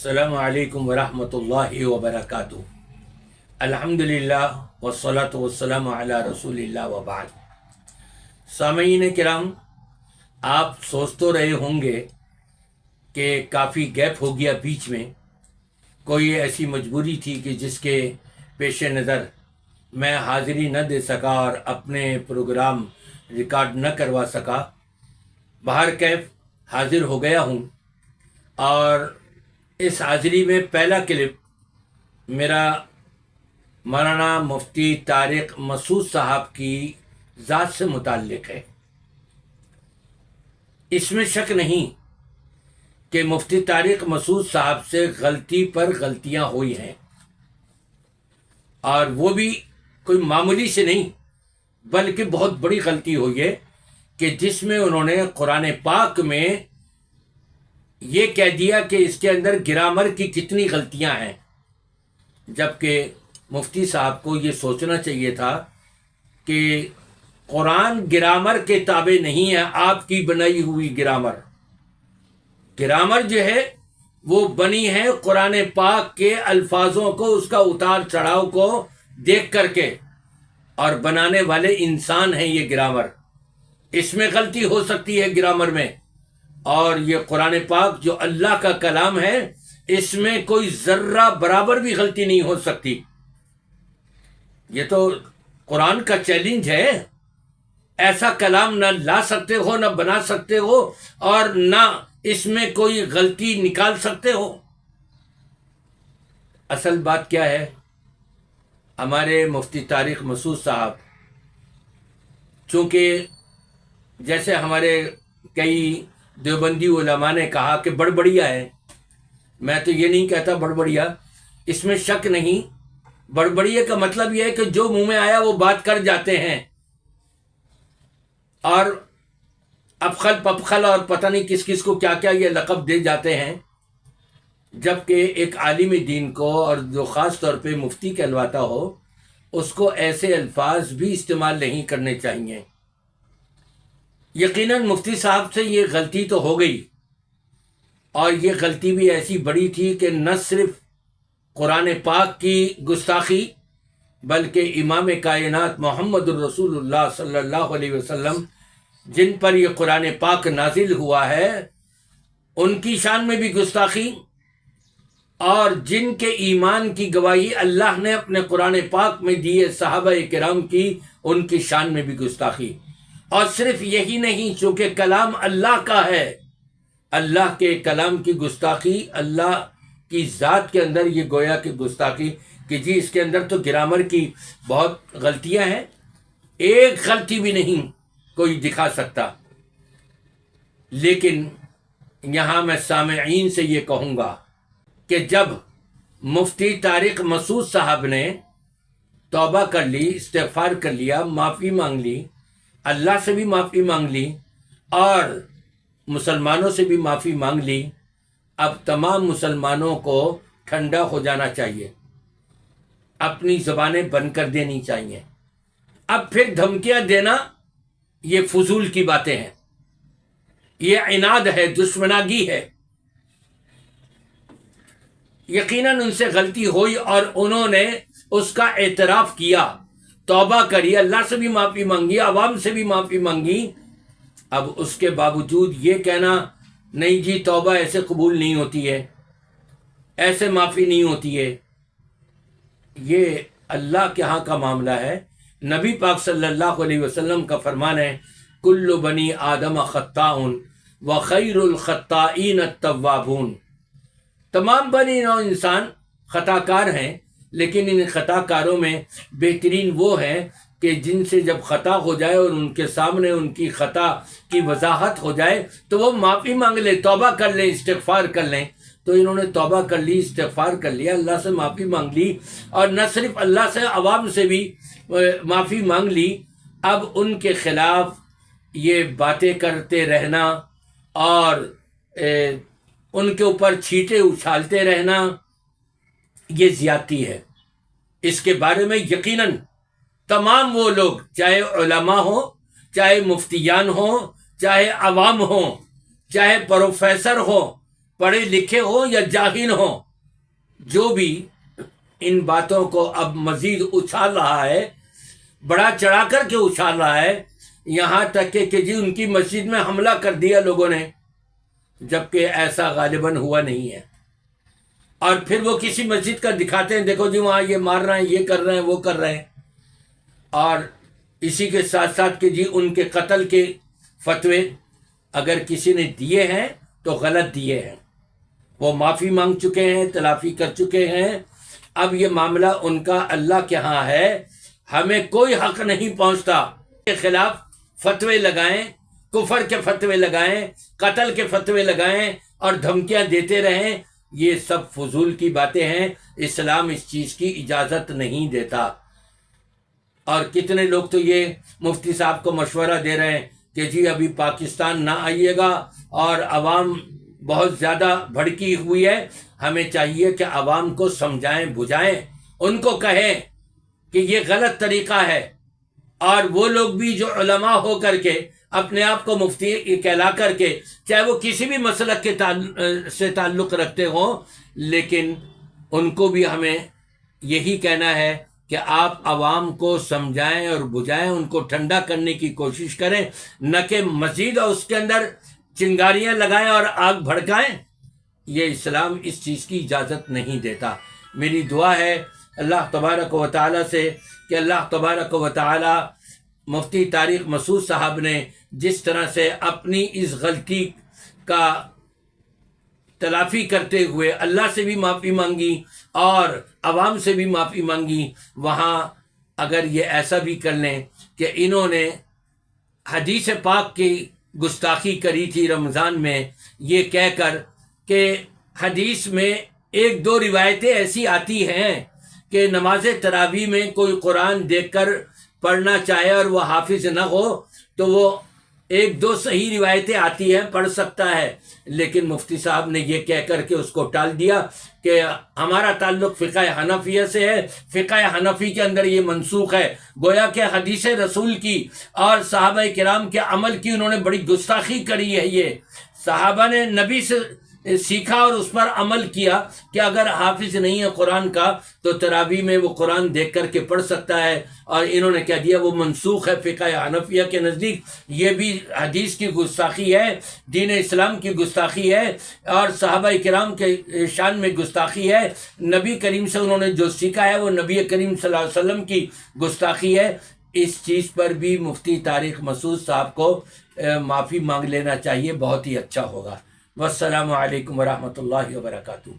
السلام علیکم ورحمۃ اللہ وبرکاتہ۔ الحمدللہ والصلاة والسلام علی رسول اللہ وبعد۔ سامعین کرام، آپ سوچ تو رہے ہوں گے کہ کافی گیپ ہو گیا بیچ میں، کوئی ایسی مجبوری تھی کہ جس کے پیش نظر میں حاضری نہ دے سکا اور اپنے پروگرام ریکارڈ نہ کروا سکا۔ بہرکیف حاضر ہو گیا ہوں، اور اس حاضری میں پہلا کلپ میرا مولانا مفتی طارق مسعود صاحب کی ذات سے متعلق ہے۔ اس میں شک نہیں کہ مفتی طارق مسعود صاحب سے غلطی پر غلطیاں ہوئی ہیں، اور وہ بھی کوئی معمولی سے نہیں بلکہ بہت بڑی غلطی ہوئی ہے کہ جس میں انہوں نے قرآن پاک میں یہ کہہ دیا کہ اس کے اندر گرامر کی کتنی غلطیاں ہیں، جبکہ مفتی صاحب کو یہ سوچنا چاہیے تھا کہ قرآن گرامر کے تابع نہیں ہے، آپ کی بنائی ہوئی گرامر جو ہے وہ بنی ہے قرآن پاک کے الفاظوں کو، اس کا اتار چڑھاؤ کو دیکھ کر کے، اور بنانے والے انسان ہیں یہ گرامر۔ اس میں غلطی ہو سکتی ہے گرامر میں، اور یہ قرآن پاک جو اللہ کا کلام ہے اس میں کوئی ذرہ برابر بھی غلطی نہیں ہو سکتی۔ یہ تو قرآن کا چیلنج ہے، ایسا کلام نہ لا سکتے ہو، نہ بنا سکتے ہو، اور نہ اس میں کوئی غلطی نکال سکتے ہو۔ اصل بات کیا ہے، ہمارے مفتی طارق مسعود صاحب چونکہ جیسے ہمارے کئی دیوبندی علماء نے کہا کہ بڑبڑیا ہے، میں تو یہ نہیں کہتا بڑبڑیا، اس میں شک نہیں۔ بڑبڑیا کا مطلب یہ ہے کہ جو منہ میں آیا وہ بات کر جاتے ہیں، اور افخل پفخل اور پتہ نہیں کس کس کو کیا کیا یہ لقب دے جاتے ہیں، جبکہ ایک عالم دین کو، اور جو خاص طور پہ مفتی کہلواتا ہو، اس کو ایسے الفاظ بھی استعمال نہیں کرنے چاہیے۔ یقیناً مفتی صاحب سے یہ غلطی تو ہو گئی، اور یہ غلطی بھی ایسی بڑی تھی کہ نہ صرف قرآن پاک کی گستاخی بلکہ امام کائنات محمد الرسول اللہ صلی اللہ علیہ وسلم جن پر یہ قرآن پاک نازل ہوا ہے ان کی شان میں بھی گستاخی، اور جن کے ایمان کی گواہی اللہ نے اپنے قرآن پاک میں دیے صحابہ کرام کی، ان کی شان میں بھی گستاخی۔ اور صرف یہی نہیں، چونکہ کلام اللہ کا ہے، اللہ کے کلام کی گستاخی، اللہ کی ذات کے اندر یہ گویا کہ گستاخی کہ جی اس کے اندر تو گرامر کی بہت غلطیاں ہیں، ایک غلطی بھی نہیں کوئی دکھا سکتا۔ لیکن یہاں میں سامعین سے یہ کہوں گا کہ جب مفتی طارق مسعود صاحب نے توبہ کر لی، استغفار کر لیا، معافی مانگ لی، اللہ سے بھی معافی مانگ لی اور مسلمانوں سے بھی معافی مانگ لی، اب تمام مسلمانوں کو ٹھنڈا ہو جانا چاہیے، اپنی زبانیں بند کر دینی چاہیے۔ اب پھر دھمکیاں دینا یہ فضول کی باتیں ہیں، یہ عناد ہے، دشمناگی ہے۔ یقیناً ان سے غلطی ہوئی اور انہوں نے اس کا اعتراف کیا، توبہ کری، اللہ سے بھی معافی مانگی، عوام سے بھی معافی مانگی۔ اب اس کے باوجود یہ کہنا نہیں جی توبہ ایسے قبول نہیں ہوتی ہے، ایسے معافی نہیں ہوتی ہے، یہ اللہ کے ہاں کا معاملہ ہے۔ نبی پاک صلی اللہ علیہ وسلم کا فرمان ہے، کل بنی آدم خطاء وخیر الخطائین التوابون، تمام بنی نوع انسان خطا کار ہیں، لیکن ان خطا کاروں میں بہترین وہ ہیں کہ جن سے جب خطا ہو جائے اور ان کے سامنے ان کی خطا کی وضاحت ہو جائے تو وہ معافی مانگ لیں، توبہ کر لیں، استغفار کر لیں۔ تو انہوں نے توبہ کر لی، استغفار کر لیا، اللہ سے معافی مانگ لی، اور نہ صرف اللہ سے، عوام سے بھی معافی مانگ لی۔ اب ان کے خلاف یہ باتیں کرتے رہنا اور ان کے اوپر چھینٹے اچھالتے رہنا یہ زیادتی ہے۔ اس کے بارے میں یقیناً تمام وہ لوگ، چاہے علماء ہوں، چاہے مفتیان ہوں، چاہے عوام ہوں، چاہے پروفیسر ہوں، پڑھے لکھے ہوں یا جاہل ہوں، جو بھی ان باتوں کو اب مزید اچھال رہا ہے، بڑا چڑھا کر کے اچھال رہا ہے، یہاں تک کہ جی ان کی مسجد میں حملہ کر دیا لوگوں نے، جبکہ ایسا غالباً ہوا نہیں ہے۔ اور پھر وہ کسی مسجد کا دکھاتے ہیں، دیکھو جی وہاں یہ مار رہے ہیں، یہ کر رہے ہیں، وہ کر رہے ہیں، اور اسی کے ساتھ ساتھ کہ جی ان کے قتل کے فتوے اگر کسی نے دیے ہیں تو غلط دیے ہیں، وہ معافی مانگ چکے ہیں، تلافی کر چکے ہیں، اب یہ معاملہ ان کا اللہ کے ہاں ہے، ہمیں کوئی حق نہیں پہنچتا کے خلاف فتوے لگائیں، کفر کے فتوے لگائیں، قتل کے فتوے لگائیں اور دھمکیاں دیتے رہیں، یہ سب فضول کی باتیں ہیں، اسلام اس چیز کی اجازت نہیں دیتا۔ اور کتنے لوگ تو یہ مفتی صاحب کو مشورہ دے رہے ہیں کہ جی ابھی پاکستان نہ آئیے گا اور عوام بہت زیادہ بھڑکی ہوئی ہے، ہمیں چاہیے کہ عوام کو سمجھائیں بجھائیں، ان کو کہیں کہ یہ غلط طریقہ ہے، اور وہ لوگ بھی جو علماء ہو کر کے اپنے آپ کو مفتی کہلا کر کے، چاہے وہ کسی بھی مسلک کے سے تعلق رکھتے ہوں، لیکن ان کو بھی ہمیں یہی کہنا ہے کہ آپ عوام کو سمجھائیں اور بجھائیں، ان کو ٹھنڈا کرنے کی کوشش کریں، نہ کہ مزید اور اس کے اندر چنگاریاں لگائیں اور آگ بھڑکائیں۔ یہ اسلام اس چیز کی اجازت نہیں دیتا۔ میری دعا ہے اللہ تبارک و تعالیٰ سے کہ اللہ تبارک و تعالیٰ مفتی طارق مسعود صاحب نے جس طرح سے اپنی اس غلطی کا تلافی کرتے ہوئے اللہ سے بھی معافی مانگی اور عوام سے بھی معافی مانگی، وہاں اگر یہ ایسا بھی کر لیں کہ انہوں نے حدیث پاک کی گستاخی کری تھی رمضان میں، یہ کہہ کر کہ حدیث میں ایک دو روایتیں ایسی آتی ہیں کہ نماز تراویح میں کوئی قرآن دیکھ کر پڑھنا چاہے اور وہ حافظ نہ ہو تو وہ ایک دو صحیح روایتیں آتی ہیں، پڑھ سکتا ہے، لیکن مفتی صاحب نے یہ کہہ کر کے اس کو ٹال دیا کہ ہمارا تعلق فقہ حنفیہ سے ہے، فقہ حنفی کے اندر یہ منسوخ ہے، گویا کہ حدیث رسول کی اور صحابہ کرام کے عمل کی انہوں نے بڑی گستاخی کری ہے۔ یہ صحابہ نے نبی سے سیکھا اور اس پر عمل کیا کہ اگر حافظ نہیں ہے قرآن کا تو تراویح میں وہ قرآن دیکھ کر کے پڑھ سکتا ہے، اور انہوں نے کہہ دیا وہ منسوخ ہے فقہ حنفیہ کے نزدیک۔ یہ بھی حدیث کی گستاخی ہے، دین اسلام کی گستاخی ہے، اور صحابہ کرام کے شان میں گستاخی ہے، نبی کریم سے انہوں نے جو سیکھا ہے وہ نبی کریم صلی اللہ علیہ وسلم کی گستاخی ہے۔ اس چیز پر بھی مفتی طارق مسعود صاحب کو معافی مانگ لینا چاہیے، بہت ہی اچھا ہوگا۔ والسلام علیکم ورحمۃ اللہ وبرکاتہ۔